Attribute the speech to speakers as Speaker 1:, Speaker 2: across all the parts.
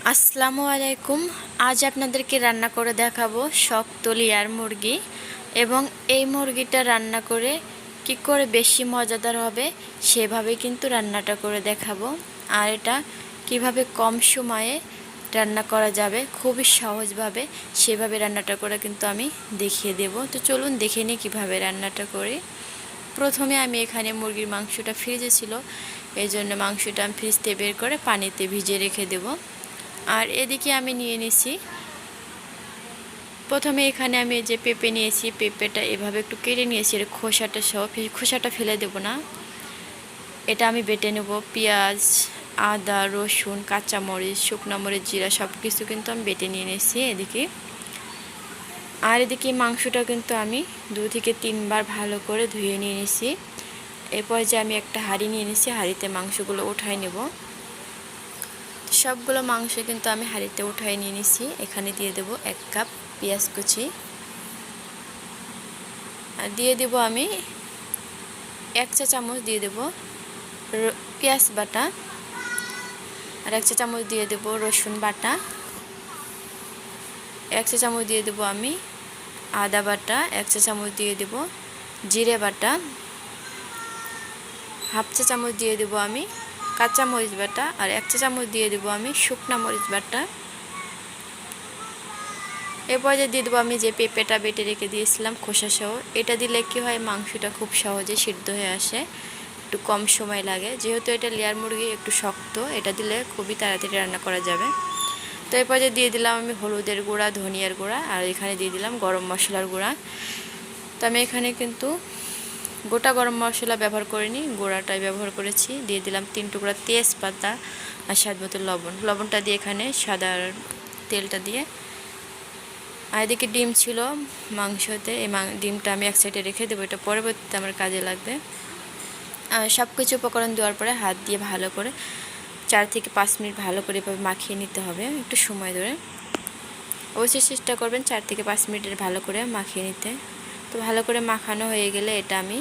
Speaker 1: আসসালামু আলাইকুম। আজ আপনাদেরকে রান্না করে দেখাবো শক্ত লেয়ার মুরগি এবং এই মুরগিটা রান্না করে কি করে বেশি মজাদার হবে সেভাবে কিন্তু রান্নাটা করে দেখাবো। আর এটা কিভাবে কম সময়ে রান্না করা যাবে খুবই সহজভাবে সেভাবে রান্নাটা করে কিন্তু আমি দেখিয়ে দেব। তো চলুন দেখে নিই কীভাবে রান্নাটা করি। প্রথমে আমি এখানে মুরগির মাংসটা ফ্রিজে ছিল, এই জন্য মাংসটা আমি ফ্রিজ থেকে বের করে পানিতে ভিজিয়ে রেখে দেবো। আর এদিকে আমি নিয়ে নিছি, প্রথমে এখানে আমি যে পেঁপে নিয়েছি, পেঁপেটা এভাবে একটু কেটে নিয়েছি, এর খোসাটা সহ, খোসাটা ফেলে দেব না। এটা আমি বেটে নেব। পেঁয়াজ, আদা, রসুন, কাঁচামরিচ, শুকনো মরিচ, জিরা সব কিছু কিন্তু আমি বেটে নিয়ে নিয়েছি এদিকে। আর এদিকে মাংসটা কিন্তু আমি 2 থেকে 3 বার ভালো করে ধুয়ে নিয়ে নিয়েছি। এরপর যে আমি একটা হাঁড়ি নিয়ে নিয়েছি, হাঁড়িতে মাংসগুলো উঠাই নেব। সবগুলো মাংস কিন্তু আমি হাঁড়িতে উঠাই নিয়ে নিছি। এখানে দিয়ে দেব 1 কাপ পেঁয়াজ কুচি, আর দিয়ে দেব আমি 1 চা চামচ দিয়ে দেব পেঁয়াজ বাটা, আর 1 চা চামচ দিয়ে দেব রসুন বাটা, 1 চা চামচ দিয়ে দেব আমি আদা বাটা, 1 চা চামচ দিয়ে দেব জিরে বাটা, হাফ চা চামচ দিয়ে দেব আমি কাঁচা মরিচ বাটা, আর 1 চা চামচ দিয়ে দেব আমি শুকনা মরিচ বাটা। এরপর যে দিয়ে দেবো আমি যে পেঁপেটা বেটে রেখে দিয়েছিলাম খোসা সহ। এটা দিলে কি হয়, মাংসটা খুব সহজে সিদ্ধ হয়ে আসে, একটু কম সময় লাগে। যেহেতু এটা লেয়ার মুরগি একটু শক্ত, এটা দিলে খুবই তাড়াতাড়ি রান্না করা যাবে। তো এরপর যে দিয়ে দিলাম আমি হলুদের গুঁড়া, ধনিয়ার গুঁড়া, আর এখানে দিয়ে দিলাম গরম মশলার গুঁড়া। তো আমি এখানে কিন্তু গোটা গরম মশলা ব্যবহার করিনি, গুঁড়াটাই ব্যবহার করেছি। দিয়ে দিলাম 3 টুকরা তেজপাতা আর স্বাদ মতো লবণ। লবণটা দিয়ে এখানে সাদা তেলটা দিয়ে, আর এদিকে ডিম ছিল মাংসতে, এই ডিমটা আমি এক সাইডে রেখে দেবো, এটা পরবর্তীতে আমার কাজে লাগবে। আর সব কিছু উপকরণ দেওয়ার পরে হাত দিয়ে ভালো করে 4 থেকে 5 মিনিট ভালো করে এভাবে মাখিয়ে নিতে হবে, একটু সময় ধরে। অবশ্যই চেষ্টা করবেন 4 থেকে 5 মিনিটের ভালো করে মাখিয়ে নিতে। তো ভালো করে মাখানো হয়ে গেলে এটা আমি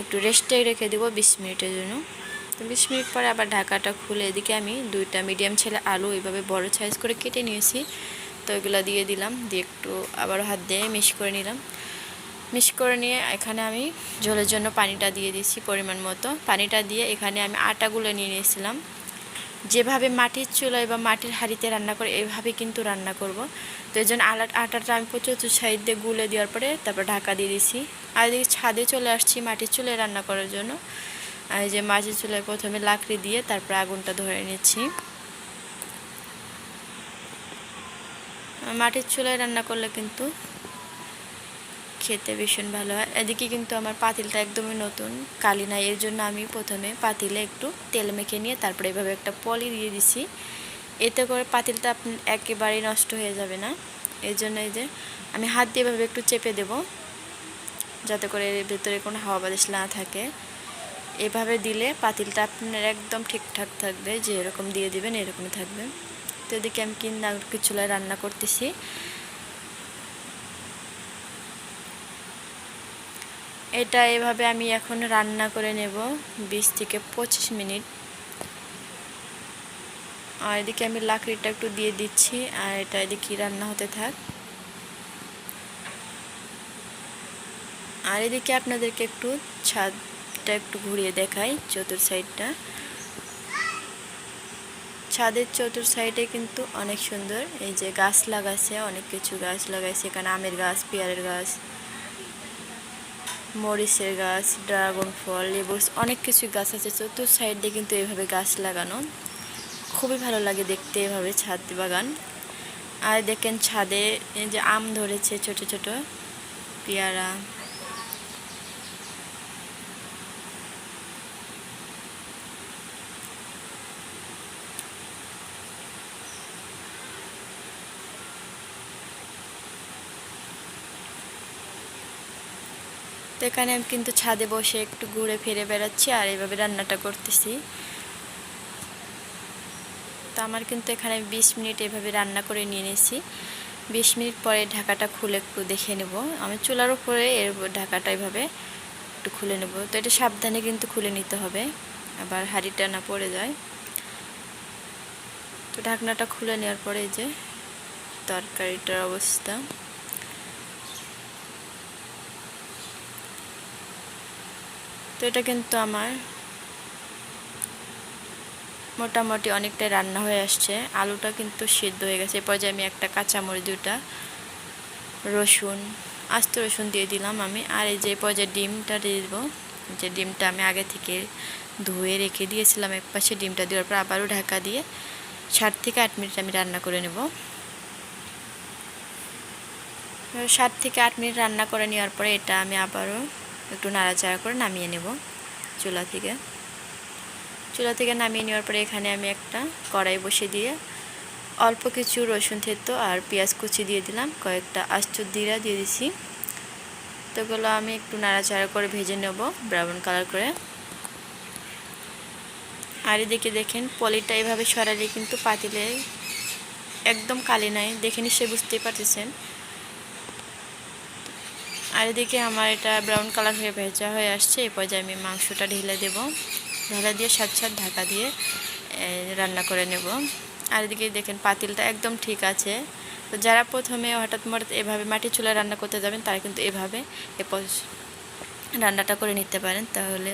Speaker 1: একটু রেস্টে রেখে দেবো 20 মিনিটের জন্য। তো 20 মিনিট পরে আবার ঢাকাটা খুলে এদিকে আমি 2টা মিডিয়াম ছেলে আলু এভাবে বড় সাইজ করে কেটে নিয়েছি। তো এগুলো দিয়ে দিলাম, দিয়ে একটু আবার হাত দিয়ে মিক্স করে নিলাম। মিক্স করে নিয়ে এখানে আমি ঝোলের জন্য পানিটা দিয়ে দিয়েছি পরিমাণ মতো। পানিটা দিয়ে এখানে আমি আটাগুলো নিয়ে নিয়েছিলাম। যেভাবে মাটির চুলায় বা মাটির হাঁড়িতে রান্না করে এইভাবে কিন্তু রান্না করব। তো এই জন্য আটাটা আমি প্রচুর সাইড দিয়ে গুলে দেওয়ার পরে তারপর ঢাকা দিয়ে দিয়েছি। আর এদিকে ছাদে চলে আসছি মাটির চুলায় রান্না করার জন্য। আর এই যে মাটির চুলায় প্রথমে লাকড়ি দিয়ে তারপর আগুনটা ধরে নিচ্ছি। মাটির চুলায় রান্না করলে কিন্তু খেতে ভীষণ ভালো হয়। এদিকে কিন্তু আমার পাতিলটা একদমই নতুন, কালি নাই, এর জন্য আমি প্রথমে পাতিলে একটু তেল মেখে নিয়ে তারপরে এভাবে একটা পলি দিয়ে দিছি। এতে করে পাতিলটা একেবারেই নষ্ট হয়ে যাবে না। এই জন্য এই যে আমি হাত দিয়ে এভাবে একটু চেপে দেব, যাতে করে এর ভেতরে কোনো হাওয়া বাতাস না থাকে। এভাবে দিলে পাতিলটা আপনার একদম ঠিকঠাক থাকবে, যে এরকম দিয়ে দিবেন এরকমই থাকবে। তো এদিকে আমি চুলায় রান্না করতেছি। এটা এভাবে আমি এখন রান্না করে নেব 20 থেকে 25 মিনিট। আর এদিকে আমি লাকড়িটা একটু দিয়ে দিচ্ছি, আর এটা এদিকে রান্না হতে থাক। আর এদিকে আপনাদেরকে একটু ছাদটা একটু ঘুরিয়ে দেখাই, চতুর সাইডটা। ছাদের চতুর সাইডে কিন্তু অনেক সুন্দর এই যে গাছ লাগাইছে, অনেক কিছু গাছ লাগাইছে এখানে, আমের গাছ, পেয়ারের গাছ, মরিচের গাছ, ড্রাগন ফল, লেবু, অনেক কিছু গাছ আছে চতুর সাইড দিয়ে কিন্তু এভাবে গাছ লাগানো। খুবই ভালো লাগে দেখতে এভাবে ছাদ বাগান। আর দেখেন ছাদে যে আম ধরেছে, ছোট ছোট পেয়ারা। তো এখানে আমি কিন্তু ছাদে বসে একটু ঘুরে ফিরে বেড়াচ্ছি আর এইভাবে রান্নাটা করতেছি। তো আমার কিন্তু এখানে 20 মিনিট এভাবে রান্না করে নিয়ে নিয়েছি। 20 মিনিট পরে ঢাকাটা খুলে একটু দেখে নেব। আমি চুলার উপরে এর ঢাকাটা এভাবে একটু খুলে নেব। তো এটা সাবধানে কিন্তু খুলে নিতে হবে, আবার হাঁড়িটা না পড়ে যায়। তো ঢাকনাটা খুলে নেওয়ার পরে এই যে তরকারিটার অবস্থা। তো এটা কিন্তু আমার মোটামুটি অনেকটাই রান্না হয়ে আসছে। আলুটা কিন্তু সিদ্ধ হয়ে গেছে। এরপর যে আমি একটা কাঁচামরিচ, 2টা রসুন, আস্ত রসুন দিয়ে দিলাম আমি। আর এই যে পর্যায়ে ডিমটা দিয়ে দেবো। যে ডিমটা আমি আগে থেকে ধুয়ে রেখে দিয়েছিলাম এক পাশে। ডিমটা দেওয়ার পর আবারও ঢাকা দিয়ে 7 থেকে 8 মিনিট আমি রান্না করে নেব। 7 থেকে 8 মিনিট রান্না করে নেওয়ার পরে এটা আমি আবারও একটু নাড়াচাড়া করে নামিয়ে নেব চুলা থেকে। নামিয়ে নেওয়ার পরে এখানে আমি একটা কড়াই বসিয়ে দিয়ে অল্প কিছু রসুন থেতো আর পেঁয়াজ কুচি দিয়ে দিলাম, কয়েকটা আস্ত জিরা দিয়ে দিছি। তো এগুলো আমি একটু নাড়াচাড়া করে ভেজে নেব ব্রাউন কালার করে। আর এদিকে দেখেন পলিটা এভাবে সরালে কিন্তু পাতিলে একদম কালি নাই, দেখে নিশ্চয়ই বুঝতেই পারতেছেন। আর এদিকে আমার এটা ব্রাউন কালার হয়ে ভেজা হয়ে আসছে। এই পর্যায়ে আমি মাংসটা ঢেলে দেব। ঢেলে দিয়ে সাথে ঢাকা দিয়ে রান্না করে নেব। আর এদিকে দেখেন পাতিলটা একদম ঠিক আছে। তো যারা প্রথমে হঠাৎ এভাবে মাটির চুলায় রান্না করতে যাবেন তারা কিন্তু এভাবে এরপর রান্নাটা করে নিতে পারেন, তাহলে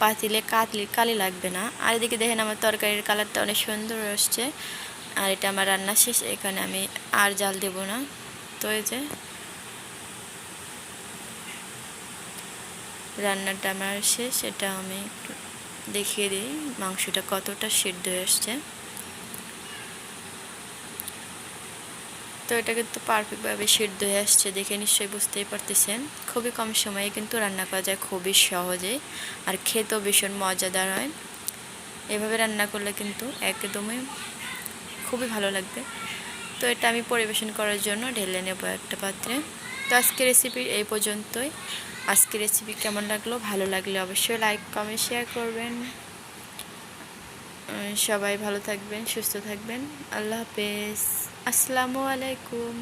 Speaker 1: পাতিলে কালি লাগবে না। আর এদিকে দেখেন আমার তরকারির কালারটা অনেক সুন্দর আসছে। আর এটা আমার রান্না শেষ, এখানে আমি আর জাল দেব না। তো এই যে রান্নাটা আমার শেষ, এটা আমি একটু দেখিয়ে দিই মাংসটা কতটা সিদ্ধ হয়ে আসছে। তো এটা কিন্তু পারফেক্টভাবে সিদ্ধ হয়ে আসছে, দেখে নিশ্চয়ই বুঝতেই পারতেছেন। খুবই কম সময়ে কিন্তু রান্না করা যায়, খুবই সহজে, আর খেতেও ভীষণ মজাদার হয়। এভাবে রান্না করলে কিন্তু একদমই খুবই ভালো লাগবে। তো এটা আমি পরিবেশন করার জন্য ঢেলে নেব একটা পাত্রে। তো আজকের রেসিপি এই পর্যন্তই। আজকের রেসিপি কেমন লাগলো, ভালো লাগলে অবশ্যই লাইক কমেন্ট শেয়ার করবেন। সবাই ভালো থাকবেন, সুস্থ থাকবেন। আল্লাহ হাফেজ, আসসালামু আলাইকুম।